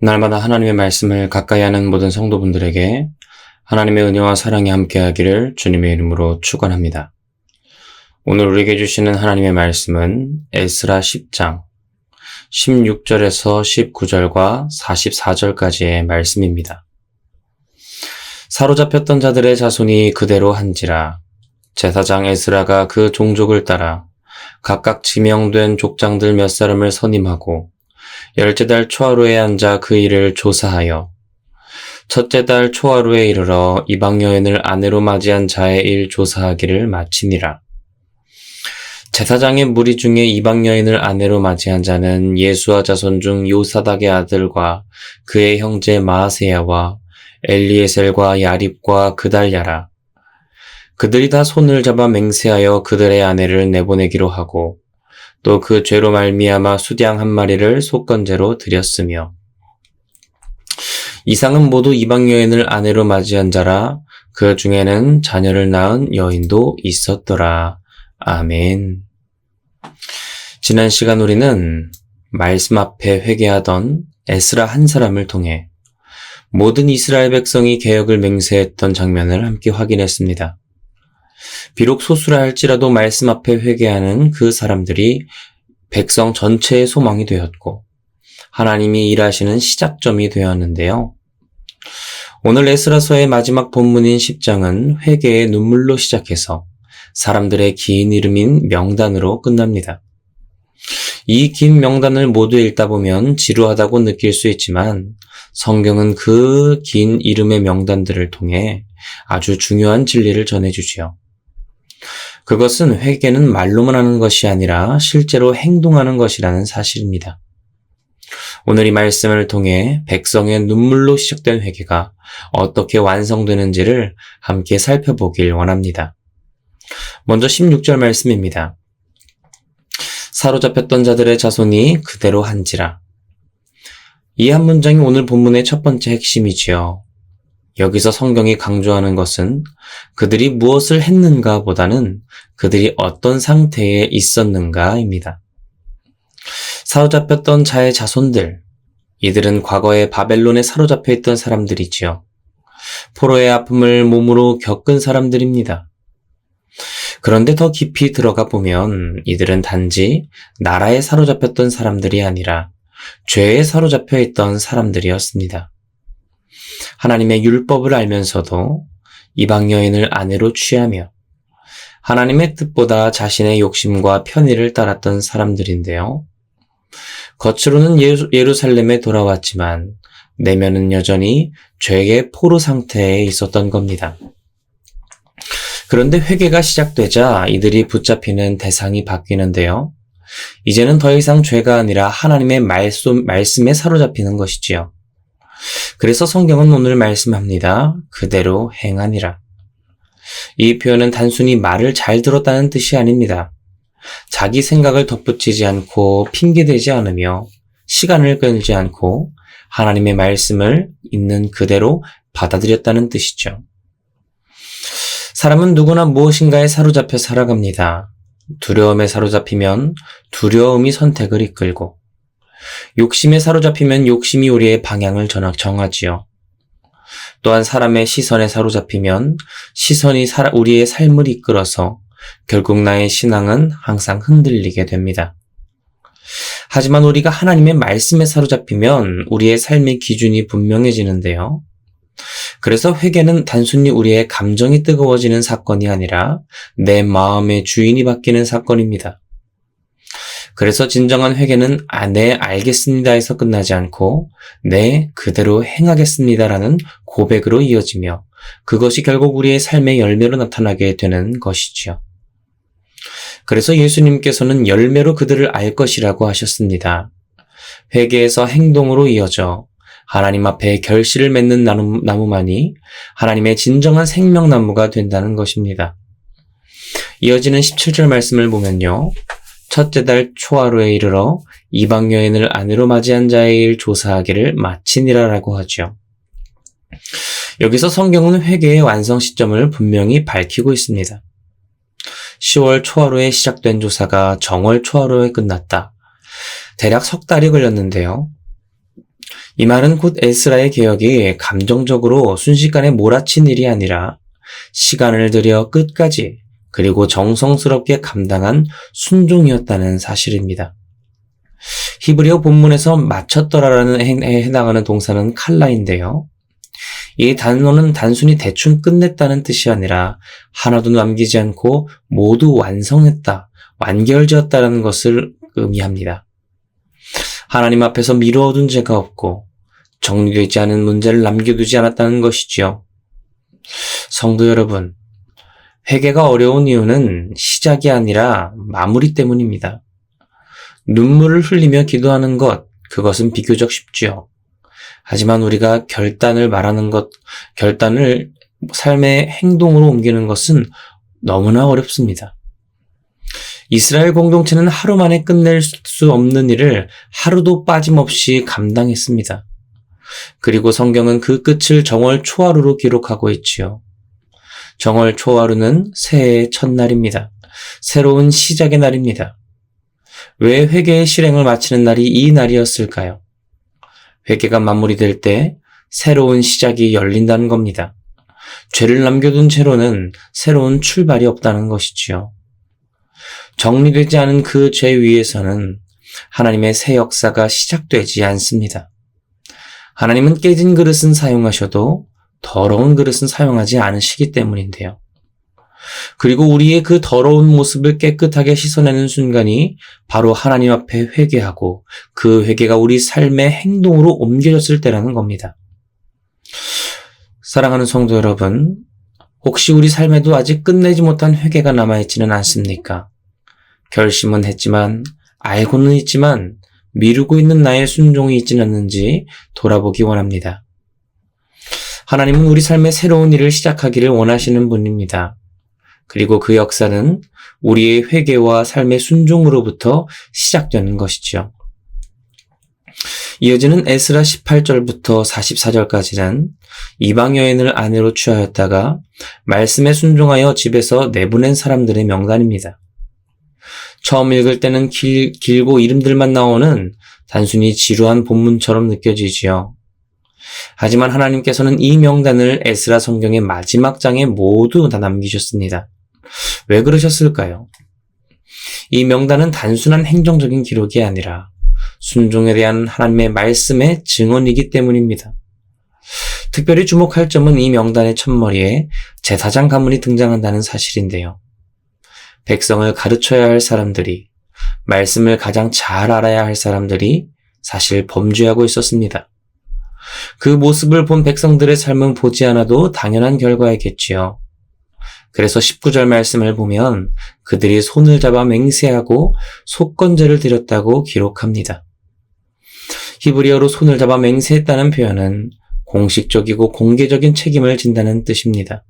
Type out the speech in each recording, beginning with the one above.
날마다 하나님의 말씀을 가까이 하는 모든 성도분들에게 하나님의 은혜와 사랑이 함께하기를 주님의 이름으로 축원합니다. 오늘 우리에게 주시는 하나님의 말씀은 에스라 10장 16절에서 19절과 44절까지의 말씀입니다. 사로잡혔던 자들의 자손이 그대로 한지라. 제사장 에스라가 그 종족을 따라 각각 지명된 족장들 몇 사람을 선임하고 10째 달 초하루에 앉아 그 일을 조사하여 첫째 달 초하루에 이르러 이방 여인을 아내로 맞이한 자의 일 조사하기를 마치니라. 제사장의 무리 중에 이방 여인을 아내로 맞이한 자는 예수와 자손 중 요사닥의 아들과 그의 형제 마아세야와 엘리에셀과 야립과 그달랴라. 그들이 다 손을 잡아 맹세하여 그들의 아내를 내보내기로 하고 또 그 죄로 말미암아 수양 한 마리를 속건제로 드렸으며 이상은 모두 이방 여인을 아내로 맞이한 자라. 그 중에는 자녀를 낳은 여인도 있었더라. 아멘. 지난 시간 우리는 말씀 앞에 회개하던 에스라 한 사람을 통해 모든 이스라엘 백성이 개혁을 맹세했던 장면을 함께 확인했습니다. 비록 소수라 할지라도 말씀 앞에 회개하는 그 사람들이 백성 전체의 소망이 되었고 하나님이 일하시는 시작점이 되었는데요. 오늘 에스라서의 마지막 본문인 10장은 회개의 눈물로 시작해서 사람들의 긴 이름인 명단으로 끝납니다. 이 긴 명단을 모두 읽다 보면 지루하다고 느낄 수 있지만 성경은 그 긴 이름의 명단들을 통해 아주 중요한 진리를 전해주지요. 그것은 회개는 말로만 하는 것이 아니라 실제로 행동하는 것이라는 사실입니다. 오늘 이 말씀을 통해 백성의 눈물로 시작된 회개가 어떻게 완성되는지를 함께 살펴보길 원합니다. 먼저 16절 말씀입니다. 사로잡혔던 자들의 자손이 그대로 한지라. 이 한 문장이 오늘 본문의 첫 번째 핵심이지요. 여기서 성경이 강조하는 것은 그들이 무엇을 했는가 보다는 그들이 어떤 상태에 있었는가입니다. 사로잡혔던 자의 자손들, 이들은 과거에 바벨론에 사로잡혀 있던 사람들이지요. 포로의 아픔을 몸으로 겪은 사람들입니다. 그런데 더 깊이 들어가 보면 이들은 단지 나라에 사로잡혔던 사람들이 아니라 죄에 사로잡혀 있던 사람들이었습니다. 하나님의 율법을 알면서도 이방 여인을 아내로 취하며 하나님의 뜻보다 자신의 욕심과 편의를 따랐던 사람들인데요. 겉으로는 예루살렘에 돌아왔지만 내면은 여전히 죄의 포로 상태에 있었던 겁니다. 그런데 회개가 시작되자 이들이 붙잡히는 대상이 바뀌는데요. 이제는 더 이상 죄가 아니라 하나님의 말씀에 사로잡히는 것이지요. 그래서 성경은 오늘 말씀합니다. 그대로 행하니라. 이 표현은 단순히 말을 잘 들었다는 뜻이 아닙니다. 자기 생각을 덧붙이지 않고 핑계대지 않으며 시간을 끌지 않고 하나님의 말씀을 있는 그대로 받아들였다는 뜻이죠. 사람은 누구나 무엇인가에 사로잡혀 살아갑니다. 두려움에 사로잡히면 두려움이 선택을 이끌고 욕심에 사로잡히면 욕심이 우리의 방향을 정하지요. 또한 사람의 시선에 사로잡히면 시선이 우리의 삶을 이끌어서 결국 나의 신앙은 항상 흔들리게 됩니다. 하지만 우리가 하나님의 말씀에 사로잡히면 우리의 삶의 기준이 분명해지는데요. 그래서 회개는 단순히 우리의 감정이 뜨거워지는 사건이 아니라 내 마음의 주인이 바뀌는 사건입니다. 그래서 진정한 회개는 네, 알겠습니다에서 끝나지 않고 네, 그대로 행하겠습니다라는 고백으로 이어지며 그것이 결국 우리의 삶의 열매로 나타나게 되는 것이지요. 그래서 예수님께서는 열매로 그들을 알 것이라고 하셨습니다. 회개에서 행동으로 이어져 하나님 앞에 결실을 맺는 나무만이 하나님의 진정한 생명나무가 된다는 것입니다. 이어지는 17절 말씀을 보면요. 첫째 달 초하루에 이르러 이방 여인을 아내로 맞이한 자의 일 조사하기를 마치니라라고 하죠. 여기서 성경은 회개의 완성 시점을 분명히 밝히고 있습니다. 10월 초하루에 시작된 조사가 정월 초하루에 끝났다. 대략 석 달이 걸렸는데요. 이 말은 곧 에스라의 개혁이 감정적으로 순식간에 몰아친 일이 아니라 시간을 들여 끝까지 그리고 정성스럽게 감당한 순종이었다는 사실입니다. 히브리어 본문에서 마쳤더라라는 행에 해당하는 동사는 칼라인데요. 이 단어는 단순히 대충 끝냈다는 뜻이 아니라 하나도 남기지 않고 모두 완성했다, 완결지었다는 것을 의미합니다. 하나님 앞에서 미루어둔 죄가 없고 정리되지 않은 문제를 남겨두지 않았다는 것이지요. 성도 여러분, 회개가 어려운 이유는 시작이 아니라 마무리 때문입니다. 눈물을 흘리며 기도하는 것, 그것은 비교적 쉽지요. 하지만 우리가 결단을 삶의 행동으로 옮기는 것은 너무나 어렵습니다. 이스라엘 공동체는 하루 만에 끝낼 수 없는 일을 하루도 빠짐없이 감당했습니다. 그리고 성경은 그 끝을 정월 초하루로 기록하고 있지요. 정월 초하루는 새해의 첫날입니다. 새로운 시작의 날입니다. 왜 회개의 실행을 마치는 날이 이 날이었을까요? 회개가 마무리될 때 새로운 시작이 열린다는 겁니다. 죄를 남겨둔 채로는 새로운 출발이 없다는 것이지요. 정리되지 않은 그 죄 위에서는 하나님의 새 역사가 시작되지 않습니다. 하나님은 깨진 그릇은 사용하셔도 더러운 그릇은 사용하지 않으시기 때문인데요. 그리고 우리의 그 더러운 모습을 깨끗하게 씻어내는 순간이 바로 하나님 앞에 회개하고 그 회개가 우리 삶의 행동으로 옮겨졌을 때라는 겁니다. 사랑하는 성도 여러분, 혹시 우리 삶에도 아직 끝내지 못한 회개가 남아있지는 않습니까? 결심은 했지만, 알고는 있지만, 미루고 있는 나의 순종이 있지는 않는지 돌아보기 원합니다. 하나님은 우리 삶의 새로운 일을 시작하기를 원하시는 분입니다. 그리고 그 역사는 우리의 회개와 삶의 순종으로부터 시작되는 것이죠. 이어지는 에스라 18절부터 44절까지는 이방 여인을 아내로 취하였다가 말씀에 순종하여 집에서 내보낸 사람들의 명단입니다. 처음 읽을 때는 길고 이름들만 나오는 단순히 지루한 본문처럼 느껴지지요. 하지만 하나님께서는 이 명단을 에스라 성경의 마지막 장에 모두 다 남기셨습니다. 왜 그러셨을까요? 이 명단은 단순한 행정적인 기록이 아니라 순종에 대한 하나님의 말씀의 증언이기 때문입니다. 특별히 주목할 점은 이 명단의 첫머리에 제사장 가문이 등장한다는 사실인데요. 백성을 가르쳐야 할 사람들이, 말씀을 가장 잘 알아야 할 사람들이 사실 범죄하고 있었습니다. 그 모습을 본 백성들의 삶은 보지 않아도 당연한 결과이겠지요. 그래서 19절 말씀을 보면 그들이 손을 잡아 맹세하고 속건제를 드렸다고 기록합니다. 히브리어로 손을 잡아 맹세했다는 표현은 공식적이고 공개적인 책임을 진다는 뜻입니다.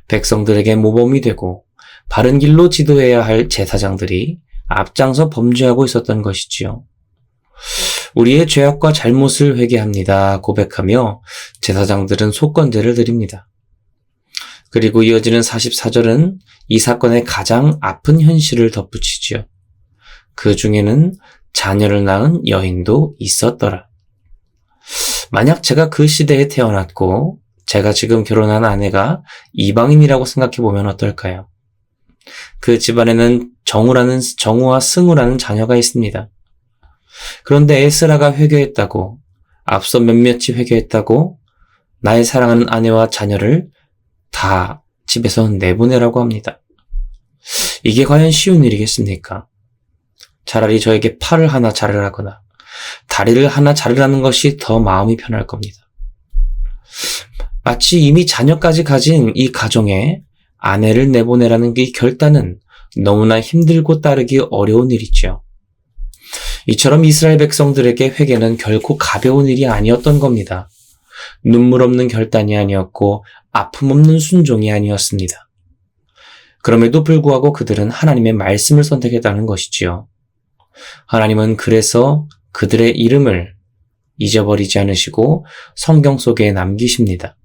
백성들에게 모범이 되고 바른 길로 지도해야 할 제사장들이 앞장서 범죄하고 있었던 것이지요. 우리의 죄악과 잘못을 회개합니다 고백하며 제사장들은 속건제를 드립니다. 그리고 이어지는 44절은 이 사건의 가장 아픈 현실을 덧붙이지요. 그 중에는 자녀를 낳은 여인도 있었더라. 만약 제가 그 시대에 태어났고 제가 지금 결혼한 아내가 이방인이라고 생각해보면 어떨까요? 그 집안에는 정우와 승우라는 자녀가 있습니다. 그런데 에스라가 회개했다고, 앞서 몇몇이 회개했다고 나의 사랑하는 아내와 자녀를 다 집에서 내보내라고 합니다. 이게 과연 쉬운 일이겠습니까? 차라리 저에게 팔을 하나 자르라거나 다리를 하나 자르라는 것이 더 마음이 편할 겁니다. 마치 이미 자녀까지 가진 이 가정에 아내를 내보내라는 이 결단은 너무나 힘들고 따르기 어려운 일이죠. 이처럼 이스라엘 백성들에게 회개는 결코 가벼운 일이 아니었던 겁니다. 눈물 없는 결단이 아니었고 아픔 없는 순종이 아니었습니다. 그럼에도 불구하고 그들은 하나님의 말씀을 선택했다는 것이지요. 하나님은 그래서 그들의 이름을 잊어버리지 않으시고 성경 속에 남기십니다.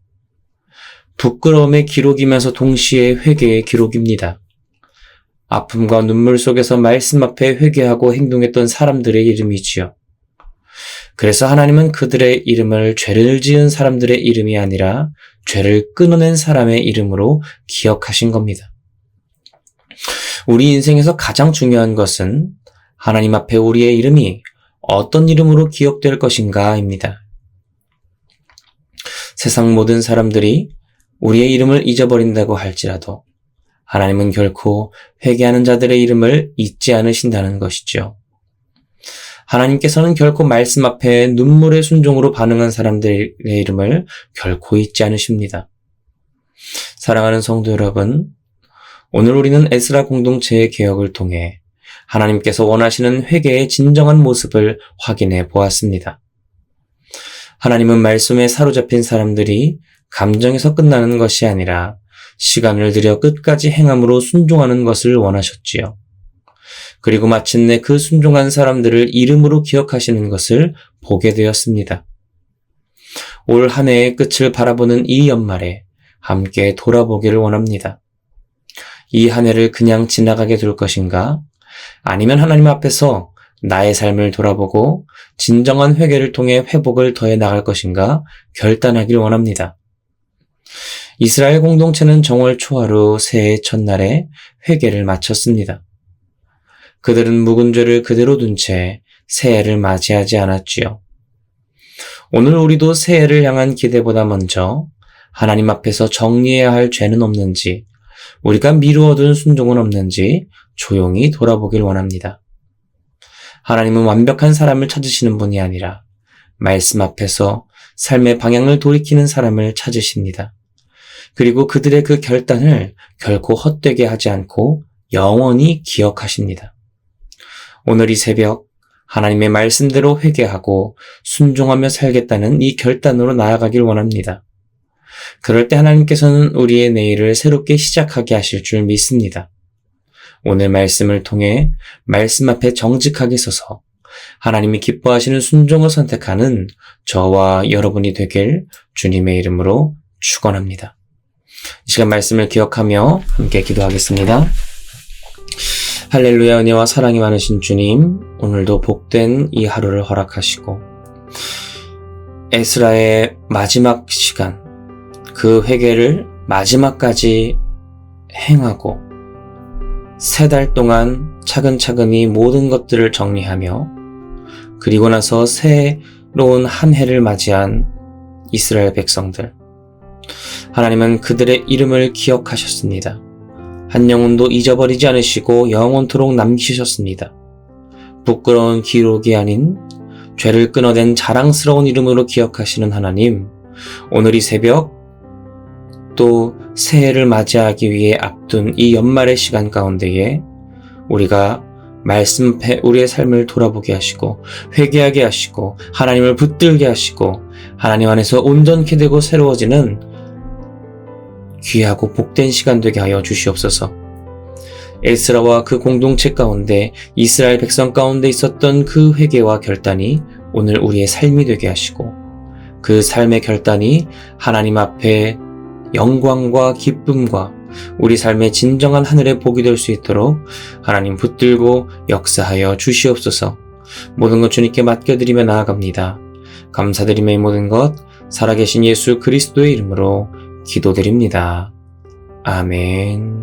부끄러움의 기록이면서 동시에 회개의 기록입니다. 아픔과 눈물 속에서 말씀 앞에 회개하고 행동했던 사람들의 이름이지요. 그래서 하나님은 그들의 이름을 죄를 지은 사람들의 이름이 아니라 죄를 끊어낸 사람의 이름으로 기억하신 겁니다. 우리 인생에서 가장 중요한 것은 하나님 앞에 우리의 이름이 어떤 이름으로 기억될 것인가입니다. 세상 모든 사람들이 우리의 이름을 잊어버린다고 할지라도 하나님은 결코 회개하는 자들의 이름을 잊지 않으신다는 것이죠. 하나님께서는 결코 말씀 앞에 눈물의 순종으로 반응한 사람들의 이름을 결코 잊지 않으십니다. 사랑하는 성도 여러분, 오늘 우리는 에스라 공동체의 개혁을 통해 하나님께서 원하시는 회개의 진정한 모습을 확인해 보았습니다. 하나님은 말씀에 사로잡힌 사람들이 감정에서 끝나는 것이 아니라 시간을 들여 끝까지 행함으로 순종하는 것을 원하셨지요. 그리고 마침내 그 순종한 사람들을 이름으로 기억하시는 것을 보게 되었습니다. 올 한 해의 끝을 바라보는 이 연말에 함께 돌아보기를 원합니다. 이 한 해를 그냥 지나가게 둘 것인가? 아니면 하나님 앞에서 나의 삶을 돌아보고 진정한 회개를 통해 회복을 더해 나갈 것인가 결단하길 원합니다. 이스라엘 공동체는 정월 초하루 새해 첫날에 회개를 마쳤습니다. 그들은 묵은 죄를 그대로 둔 채 새해를 맞이하지 않았지요. 오늘 우리도 새해를 향한 기대보다 먼저 하나님 앞에서 정리해야 할 죄는 없는지, 우리가 미루어둔 순종은 없는지 조용히 돌아보길 원합니다. 하나님은 완벽한 사람을 찾으시는 분이 아니라 말씀 앞에서 삶의 방향을 돌이키는 사람을 찾으십니다. 그리고 그들의 그 결단을 결코 헛되게 하지 않고 영원히 기억하십니다. 오늘 이 새벽 하나님의 말씀대로 회개하고 순종하며 살겠다는 이 결단으로 나아가길 원합니다. 그럴 때 하나님께서는 우리의 내일을 새롭게 시작하게 하실 줄 믿습니다. 오늘 말씀을 통해 말씀 앞에 정직하게 서서 하나님이 기뻐하시는 순종을 선택하는 저와 여러분이 되길 주님의 이름으로 축원합니다. 이 시간 말씀을 기억하며 함께 기도하겠습니다. 할렐루야. 은혜와 사랑이 많으신 주님, 오늘도 복된 이 하루를 허락하시고 에스라의 마지막 시간, 그 회개를 마지막까지 행하고 3달 동안 차근차근히 모든 것들을 정리하며 그리고 나서 새로운 한 해를 맞이한 이스라엘 백성들, 하나님은 그들의 이름을 기억하셨습니다. 한 영혼도 잊어버리지 않으시고 영원토록 남기셨습니다. 부끄러운 기록이 아닌 죄를 끊어낸 자랑스러운 이름으로 기억하시는 하나님, 오늘 이 새벽 또 새해를 맞이하기 위해 앞둔 이 연말의 시간 가운데에 우리가 말씀 앞에 우리의 삶을 돌아보게 하시고 회개하게 하시고 하나님을 붙들게 하시고 하나님 안에서 온전케 되고 새로워지는 귀하고 복된 시간 되게 하여 주시옵소서. 에스라와 그 공동체 가운데 이스라엘 백성 가운데 있었던 그 회개와 결단이 오늘 우리의 삶이 되게 하시고 그 삶의 결단이 하나님 앞에 영광과 기쁨과 우리 삶의 진정한 하늘의 복이 될 수 있도록 하나님 붙들고 역사하여 주시옵소서. 모든 것 주님께 맡겨드리며 나아갑니다. 감사드리며 이 모든 것 살아계신 예수 그리스도의 이름으로 기도드립니다. 아멘.